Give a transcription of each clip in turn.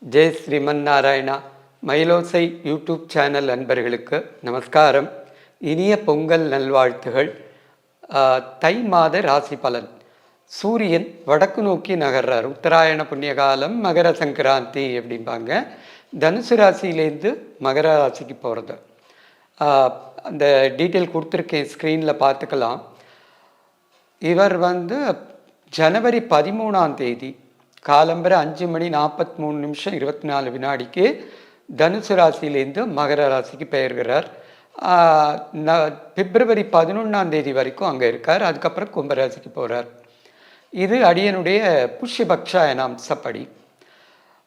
Jai Sriman Narayana. Mayilosai YouTube channel அன்பர்களுக்கு நமஸ்காரம். இனிய பொங்கல் நல்வாழ்த்துகள். தை மாத ராசி பலன். சூரியன் வடக்கு நோக்கி நகர்றார். உத்தராயண புண்ணியகாலம், மகர சங்கராந்தி அப்படிம்பாங்க. தனுசு ராசியிலேருந்து மகர ராசிக்கு போகிறது. அந்த டீட்டெயில் கொடுத்துருக்கேன், ஸ்க்ரீனில் பார்த்துக்கலாம். இவர் ஜனவரி 13 காலம்பரை 5:43 24 தனுசு ராசியிலேருந்து மகர ராசிக்கு பெயர்கிறார். பிப்ரவரி 11 வரைக்கும் அங்கே இருக்கார். அதுக்கப்புறம் கும்பராசிக்கு போகிறார். இது அடியனுடைய புஷ்யபக்ஷாயன அம்சப்படி.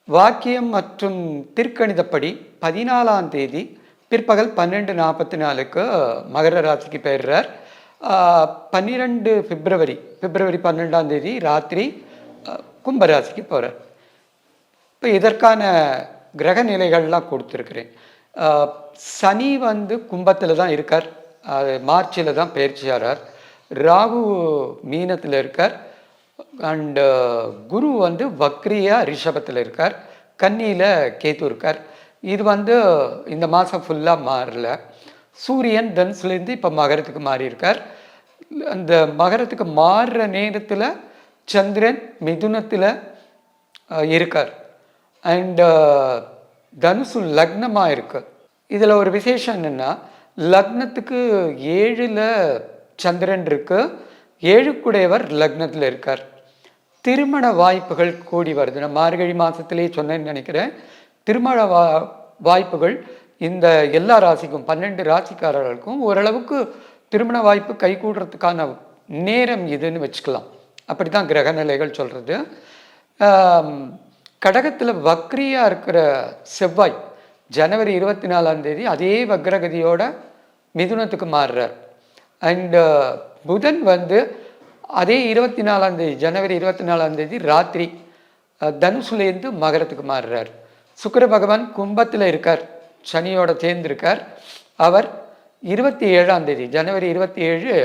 வாக்கியம் மற்றும் திருக்கணிதப்படி 14 பிற்பகல் 12:44 மகர ராசிக்கு பெயர்கிறார். 12 பிப்ரவரி 12 ராத்திரி கும்பராசிக்கு போகிறார். இப்போ இதற்கான கிரக நிலைகள்லாம் கொடுத்துருக்குறேன். சனி கும்பத்தில் தான் இருக்கார். மார்ச்சில் தான் பயிற்சியாகிறார். ராகு மீனத்தில் இருக்கார். அண்டு குரு வக்ரியா ரிஷபத்தில் இருக்கார். கன்னியில் கேத்து இருக்கார். இது இந்த மாதம் ஃபுல்லாக மாறல. சூரியன் தனுசுலேருந்து இப்போ மகரத்துக்கு மாறி இருக்கார். அந்த மகரத்துக்கு மாறுற நேரத்தில் சந்திரன் மிதுனத்தில் இருக்கார். அண்டு தனுசு லக்னமாக இருக்கு. இதில் ஒரு விசேஷம் என்னென்னா, லக்னத்துக்கு 7ல் சந்திரன் இருக்கு. 7க்குடையவர் லக்னத்தில் இருக்கார். திருமண வாய்ப்புகள் கூடி வருது. நான் மார்கழி மாதத்திலேயே சொன்னேன்னு நினைக்கிறேன். திருமண வாய்ப்புகள் இந்த எல்லா ராசிக்கும் 12 ராசிக்காரர்களுக்கும் ஓரளவுக்கு திருமண வாய்ப்பு கைகூடுறதுக்கான நேரம் இதுன்னு வச்சுக்கலாம். அப்படி தான் கிரக நிலைகள் சொல்கிறது. கடகத்தில் வக்ரியாக இருக்கிற செவ்வாய் ஜனவரி 24 அதே வக்ரகதியோட மிதுனத்துக்கு மாறுறார். அண்டு புதன் அதே 24 ஜனவரி 24 ராத்திரி தனுசுலேருந்து மகரத்துக்கு மாறுறார். சுக்கிர பகவான் கும்பத்தில் இருக்கார், சனியோட சேர்ந்திருக்கார். அவர் 27 ஜனவரி 27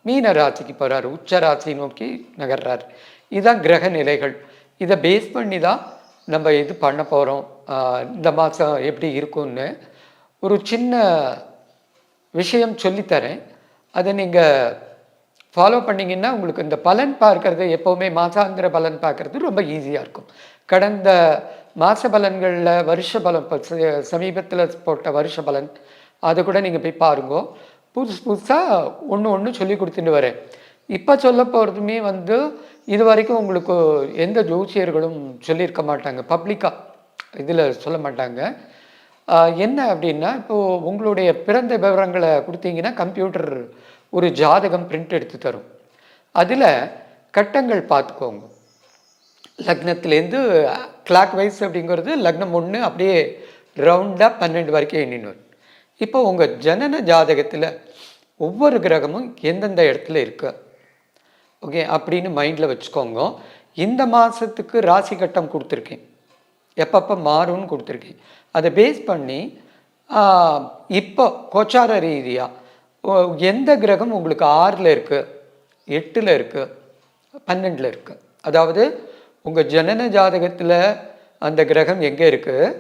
மீன ராசிக்கு போகிறார். உச்ச ராசி நோக்கி நகர்றார். இதுதான் கிரக நிலைகள். இதை பேஸ் பண்ணி தான் நம்ம இது பண்ண போகிறோம். இந்த மாதம் எப்படி இருக்கும்னு ஒரு சின்ன விஷயம் சொல்லித்தரேன். அதை நீங்கள் ஃபாலோ பண்ணிங்கன்னா உங்களுக்கு இந்த பலன் பார்க்கறது, எப்போவுமே மாசாந்திர பலன் பார்க்குறது ரொம்ப ஈஸியாக இருக்கும். கடந்த மாத பலன்களில் வருஷ பலன், சமீபத்தில் போட்ட வருஷ பலன், அதை கூட நீங்கள் போய் பாருங்கோ. புதுசாக ஒன்று சொல்லி கொடுத்துட்டு வரேன். இப்போ சொல்ல போகிறதுமே இது வரைக்கும் உங்களுக்கு எந்த ஜோசியர்களும் சொல்லியிருக்க மாட்டாங்க, பப்ளிக்காக இதில் சொல்ல மாட்டாங்க. என்ன அப்படின்னா, இப்போது உங்களுடைய பிறந்த விவரங்களை கொடுத்தீங்கன்னா கம்ப்யூட்டர் ஒரு ஜாதகம் பிரிண்ட் எடுத்து தரும். அதில் கட்டங்கள் பார்த்துக்கோங்க. லக்னத்துலேருந்து கிளாக் வைஸ் அப்படிங்கிறது லக்னம் 1 அப்படியே ரவுண்டாக 12 வரைக்கும் எண்ணினோம். இப்போ உங்கள் ஜனன ஜாதகத்தில் ஒவ்வொரு கிரகமும் எந்தெந்த இடத்துல இருக்கு, ஓகே அப்படின்னு மைண்டில் வச்சுக்கோங்க. இந்த மாதத்துக்கு ராசி கட்டம் கொடுத்துருக்கேன், எப்பப்போ மாறும்னு கொடுத்துருக்கேன். அதை பேஸ் பண்ணி இப்போ கோச்சார ரீதியாக எந்த கிரகம் உங்களுக்கு 6ல் இருக்குது, 8ல் இருக்குது, 12ல் இருக்குது, அதாவது உங்கள் ஜனன ஜாதகத்தில் அந்த கிரகம் எங்கே இருக்குது,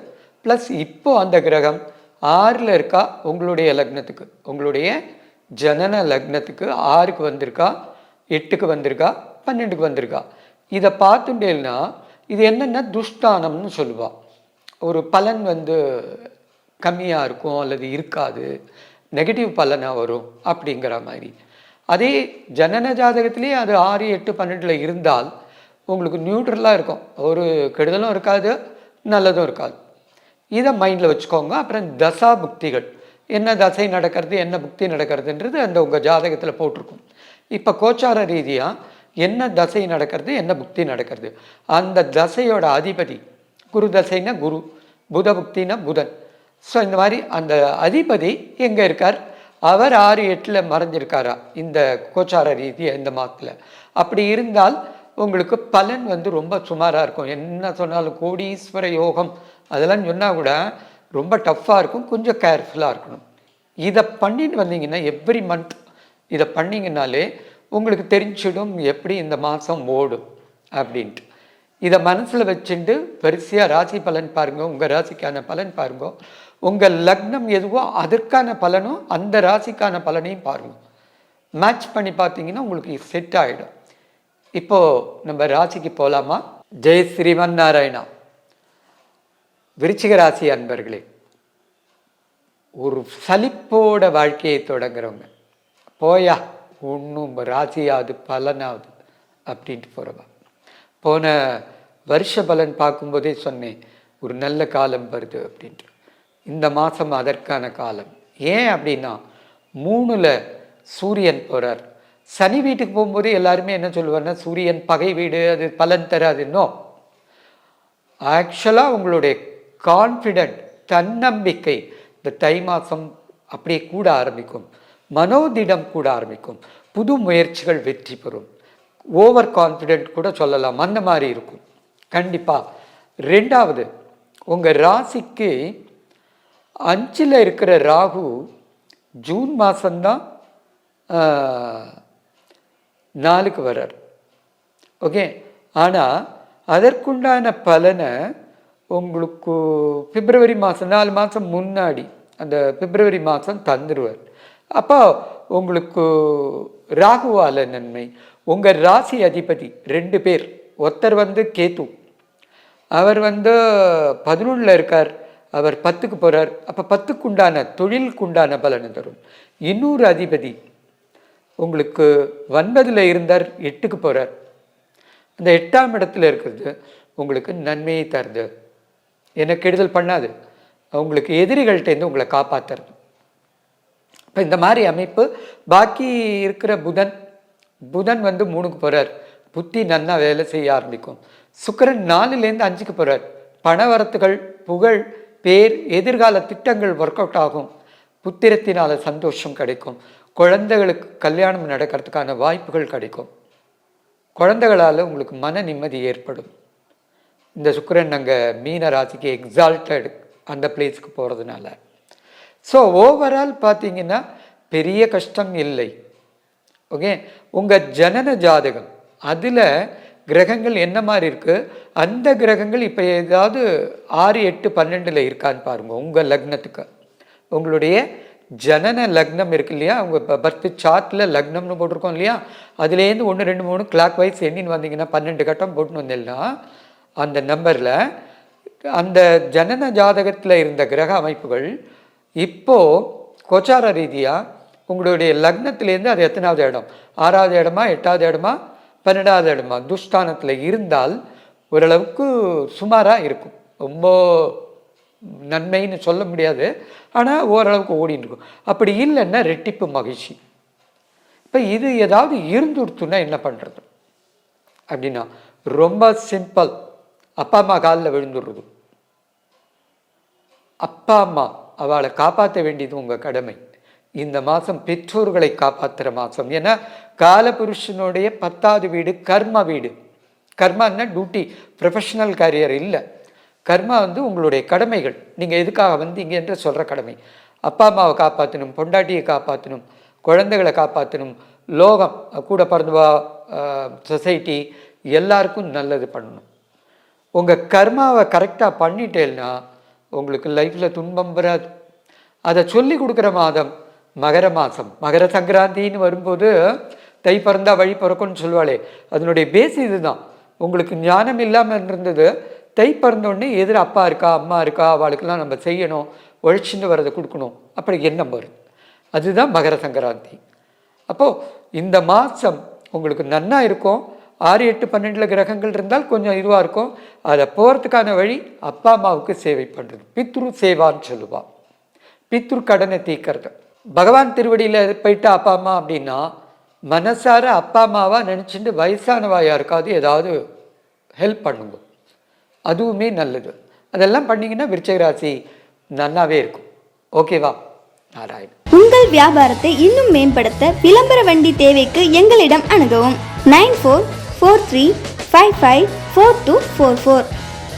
ப்ளஸ் இப்போ அந்த கிரகம் 6ல் இருக்கா, உங்களுடைய லக்னத்துக்கு, உங்களுடைய ஜனன லக்னத்துக்கு 6க்கு வந்திருக்கா, 8க்கு வந்திருக்கா, 12க்கு வந்திருக்கா. இதை பார்த்துட்டேன்னா இது என்னென்னா துஷ்டானம்னு சொல்லுவாள். ஒரு பலன் கம்மியாக இருக்கும் அல்லது இருக்காது, நெகட்டிவ் பலனாக வரும் அப்படிங்கிற மாதிரி. அதே ஜனன ஜாதகத்திலே அது 6, 8, 12ல் இருந்தால் உங்களுக்கு நியூட்ரலாக இருக்கும். ஒரு கெடுதலும் இருக்காது, நல்லதும் இருக்காது. இதை மைண்டில் வச்சுக்கோங்க. அப்புறம் தசா புக்திகள், என்ன தசை நடக்கிறது, என்ன புக்தி நடக்கிறதுன்றது அந்த உங்கள் ஜாதகத்தில் போட்டிருக்கும். இப்போ கோச்சார ரீதியாக என்ன தசை நடக்கிறது, என்ன புக்தி நடக்கிறது, அந்த தசையோட அதிபதி, குரு தசைன்னா குரு, புத புக்தினா புதன். ஸோ இந்த மாதிரி அந்த அதிபதி எங்கே இருக்கார், அவர் 6, 8ல் மறைஞ்சிருக்காரா இந்த கோச்சார ரீதியாக இந்த மாதத்தில். அப்படி இருந்தால் உங்களுக்கு பலன் ரொம்ப சுமாராக இருக்கும். என்ன சொன்னாலும் கோடீஸ்வர யோகம் அதெல்லாம் சொன்னால் கூட ரொம்ப டஃப்பாக இருக்கும். கொஞ்சம் கேர்ஃபுல்லாக இருக்கணும். இதை பண்ணிட்டு வந்தீங்கன்னா எவ்ரி மந்த் இதை பண்ணிங்கனாலே உங்களுக்கு தெரிஞ்சிடும் எப்படி இந்த மாதம் ஓடும் அப்படின்ட்டு. இதை மனசில் வச்சுட்டு வரிசையாக ராசி பலன் பாருங்க, உங்கள் ராசிக்கான பலன் பாருங்க, உங்கள் லக்னம் எதுவோ அதற்கான பலனும் அந்த ராசிக்கான பலனையும் பாருங்க. மேட்ச் பண்ணி பார்த்தீங்கன்னா உங்களுக்கு செட் ஆகிடும். இப்போது நம்ம ராசிக்கு போகலாமா? ஜெய் ஸ்ரீமன் நாராயணா. விருச்சிக ராசி அன்பர்களே, ஒரு சலிப்போட வாழ்க்கையை தொடங்குறவங்க, போயா ஒன்றும் ராசியாவது பலனாவது அப்படின்ட்டு போகிறவா. போன வருஷ பலன் பார்க்கும்போதே சொன்னேன் ஒரு நல்ல காலம் வருது அப்படின்ட்டு. இந்த மாதம் அதற்கான காலம். ஏன் அப்படின்னா 3ல் சூரியன் போகிறார். சனி வீட்டுக்கு போகும்போது எல்லாருமே என்ன சொல்லுவாங்கன்னா சூரியன் பகை வீடு, அது பலன் தராது. இன்னும் ஆக்சுவலாக உங்களுடைய கான்ஃபிடென்ட், தன்னம்பிக்கை இந்த தை மாதம் அப்படியே கூட ஆரம்பிக்கும். மனோதிடம் கூட ஆரம்பிக்கும். புது முயற்சிகள் வெற்றி பெறும். ஓவர் கான்ஃபிடென்ட் கூட சொல்லலாம், அந்த மாதிரி இருக்கும் கண்டிப்பாக. 2வது, உங்கள் ராசிக்கு 5ல் இருக்கிற ராகு ஜூன் மாதம்தான் 4க்கு வர்றார். ஓகே, ஆனால் அதற்குண்டான பலனை உங்களுக்கு பிப்ரவரி மாதம் 4 மாதம் முன்னாடி அந்த பிப்ரவரி மாதம் தந்துடுவார். அப்போ உங்களுக்கு ராகுவால நன்மை. உங்கள் ராசி அதிபதி 2 பேர். ஒருத்தர் கேது, அவர் 11ல் இருக்கார், அவர் 10க்கு போகிறார். அப்போ 10க்கு உண்டான தொழிலுக்கு உண்டான பலனை தரும். இன்னொரு அதிபதி உங்களுக்கு 9ல் இருந்தார், 8க்கு போகிறார். அந்த 8ஆம் இடத்துல இருக்கிறது உங்களுக்கு நன்மையை தருது, என்ன கெடுதல் பண்ணாது, உங்களுக்கு எதிரிகள்கிட்டேருந்து உங்களை காப்பாற்றுறது. இப்போ இந்த மாதிரி அமைப்பு. பாக்கி இருக்கிற புதன் 3க்கு போகிறார், புத்தி நன்னா வேலை செய்ய ஆரம்பிக்கும். சுக்கிரன் 4லேருந்து 5க்கு போகிறார், பணவரத்துகள், புகழ், பேர், எதிர்கால திட்டங்கள் ஒர்க் அவுட் ஆகும். புத்திரத்தினால சந்தோஷம் கிடைக்கும். குழந்தைகளுக்கு கல்யாணம் நடக்கிறதுக்கான வாய்ப்புகள் கிடைக்கும். குழந்தைகளால் உங்களுக்கு மன நிம்மதி ஏற்படும். இந்த சுக்கிரன் நாங்கள் மீன ராசிக்கு எக்ஸால்டட் அந்த பிளேஸ்க்கு போகிறதுனால. ஸோ ஓவரால் பார்த்தீங்கன்னா பெரிய கஷ்டம் இல்லை. ஓகே, உங்கள் ஜனன ஜாதகம் அதில் கிரகங்கள் என்ன மாதிரி இருக்குது, அந்த கிரகங்கள் இப்போ ஏதாவது 6, 8, 12ல் இருக்கான்னு பாருங்கள். உங்கள் லக்னத்துக்கு உங்களுடைய ஜனன லக்னம் இருக்கு இல்லையா, உங்கள் பர்த் சார்ட்டில் லக்னம்னு போட்டிருக்கோம் இல்லையா, அதுலேருந்து 1, 2, 3 கிளாக் வைஸ் எண்ணின்னு வந்தீங்கன்னா 12 கட்டம் போட்டுன்னு வந்தீங்கன்னா அந்த நம்பரில் அந்த ஜனன ஜாதகத்தில் இருந்த கிரக அமைப்புகள் இப்போது கோச்சார ரீதியாக உங்களுடைய லக்னத்திலேருந்து அது எத்தனாவது இடம், 6வது இடமா, 8வது இடமா, 12வது இடமா துஷ்டானத்தில் இருந்தால் ஓரளவுக்கு சுமாராக இருக்கும். ரொம்ப நன்மைன்னு சொல்ல முடியாது, ஆனால் ஓரளவுக்கு ஓடின்னு இருக்கும். அப்படி இல்லைன்னா ரெட்டிப்பு மகிழ்ச்சி. இப்போ இது ஏதாவது இருந்துடுத்துன்னா என்ன பண்ணுறது அப்படின்னா ரொம்ப சிம்பிள். அப்பா அம்மா காலில் விழுந்துடுறது. அப்பா அம்மா அவளை காப்பாற்ற வேண்டியது உங்கள் கடமை. இந்த மாதம் பெற்றோர்களை காப்பாற்றுற மாதம். ஏன்னா காலபுருஷனுடைய 10வது வீடு கர்ம வீடு. கர்மான்னா டியூட்டி, ப்ரொஃபஷனல் கேரியர் இல்லை. கர்மா உங்களுடைய கடமைகள். நீங்கள் எதுக்காக வந்தீங்க என்று சொல்கிற கடமை. அப்பா அம்மாவை காப்பாற்றணும், பொண்டாட்டியை காப்பாற்றணும், குழந்தைகளை காப்பாற்றணும், லோகம் கூட பிறந்தவா, சொசைட்டி எல்லாருக்கும் நல்லது பண்ணணும். உங்கள் கர்மாவை கரெக்டாக பண்ணிட்டேன்னா உங்களுக்கு லைஃப்பில் துன்பம் வராது. அதை சொல்லி கொடுக்குற மாதம் மகர மாதம். மகர சங்கராந்தின்னு வரும்போது தை பிறந்தா வழி பிறக்கும்னு சொல்லுவாளே, அதனுடைய பேஸ் இதுதான். உங்களுக்கு ஞானம் இல்லாமல் இருந்தது, தை பிறந்தோடனே எதிர அப்பா இருக்கா, அம்மா இருக்கா, அவளுக்கெல்லாம் நம்ம செய்யணும், உழைச்சின்னு வரதை கொடுக்கணும், அப்படி எண்ணம் வரும். அதுதான் மகர சங்கராந்தி. அப்போது இந்த மாதம் உங்களுக்கு நன்னா இருக்கும். 6, 8, 12 கிரகங்கள் இருந்தால் கொஞ்சம் இதுவாக இருக்கும். அதை போகிறதுக்கான வழி அப்பா அம்மாவுக்கு சேவை பண்ணுறது, பித்ரு சேவான்னு சொல்லுவாள். பித்ரு கடனை தீர்க்கறது. பகவான் திருவடியில் போயிட்டு அப்பா அம்மா அப்படின்னா மனசார அப்பா அம்மாவாக நினச்சிட்டு வயசானவா யாருக்காவது ஏதாவது ஹெல்ப் பண்ணுங்க, அதுவுமே நல்லது. அதெல்லாம் பண்ணிங்கன்னா விருச்சிக ராசி நல்லாவே இருக்கும். ஓகேவா? நாராயண். உங்கள் வியாபாரத்தை இன்னும் மேம்படுத்த விளம்பர வண்டி தேவைக்கு எங்களிடம் அணுகவும். 9443554244